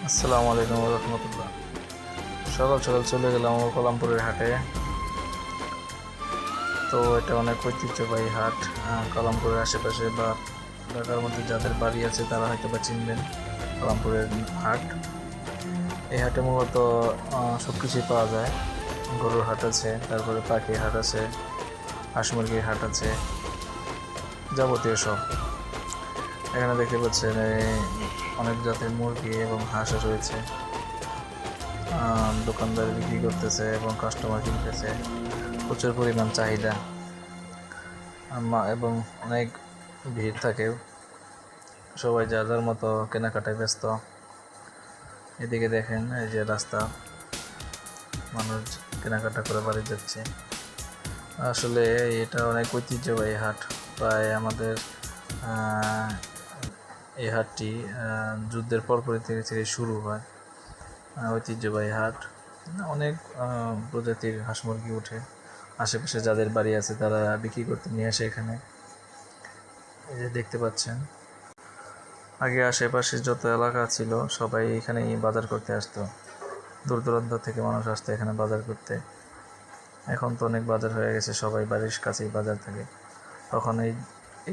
আসসালামু আলাইকুম রহমতুল্লাহ। সকাল সকাল চলে গেলাম আমার কলামপুরের হাটে। তো এটা অনেক ঐতিহ্যবাহী হাট। কলামপুরের আশেপাশে বা ঢাকার মধ্যে যাদের বাড়ি আছে তারা হয়তো বা চিনবেন কলামপুরের হাট। এই হাটে মূলত সব কিছুই পাওয়া যায়। গরুর হাট আছে, তারপরে পাখির হাট আছে, হাঁস মুরগির হাট আছে, যাবতীয় সব। এখানে দেখতে পাচ্ছেন অনেক জাতের মুরগি এবং হাঁস রয়েছে। দোকানদার বিক্রি করতেছে এবং কাস্টমার কিনতেছে। প্রচুর পরিমাণ চাহিদা এবং অনেক ভিড় থাকে। সবাই যার যার মতো কেনাকাটায় ব্যস্ত। এদিকে দেখেন, এই যে রাস্তা, মানুষ কেনাকাটা করে বাড়ি যাচ্ছে। আসলে এটা অনেক ঐতিহ্যবাহী হাট। প্রায় আমাদের এই হাটটি যুদ্ধের পরপরই থেকে শুরু হয়। ঐতিহ্যবাহী হাট, অনেক প্রজাতির হাঁস মুরগি ওঠে। আশেপাশে যাদের বাড়ি আছে তারা বিক্রি করতে নিয়ে আসে এখানে। এই যে দেখতে পাচ্ছেন, আগে আশেপাশে যত এলাকা ছিল সবাই এখানেই বাজার করতে আসতো। দূর দূরান্ত থেকে মানুষ আসতো এখানে বাজার করতে। এখন তো অনেক বাজার হয়ে গেছে, সবাই বাড়ির কাছেই বাজার থাকে। তখন এই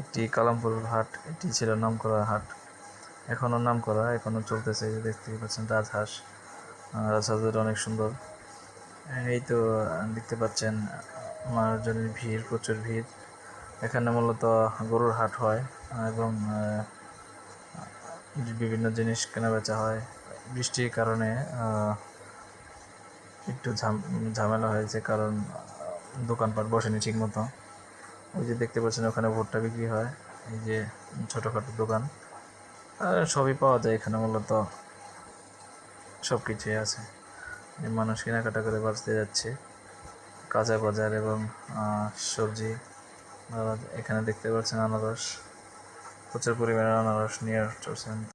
একটি কালামপুর হাট, এটি ছিল নামকরা হাট। এখনও নামকরা, এখনও চলতেছে। এই যে দেখতেই পাচ্ছেন রাজহাঁস, রাজহাঁসের অনেক সুন্দর। এই তো দেখতে পাচ্ছেন মানুষজনের ভিড়, প্রচুর ভিড়। এখানে মূলত গরুর হাট হয় এবং বিভিন্ন জিনিস কেনাবেচা হয়। বৃষ্টির কারণে একটু ঝামেলা হয়েছে, কারণ দোকানপাট বসেনি ঠিক মতো। ওই যে দেখতে পাচ্ছেন ওখানে ভুট্টা বিক্রি হয়। এই যে ছোটোখাটো দোকান, সবই পাওয়া যায় এখানে। মূলত সব কিছুই আছে। মানুষ কেনাকাটা করে বাঁচতে যাচ্ছে, কাঁচা বাজার এবং সবজি। এখানে দেখতে পাচ্ছেন আনারস, প্রচুর পরিমাণে আনারস নিয়ে চলছেন।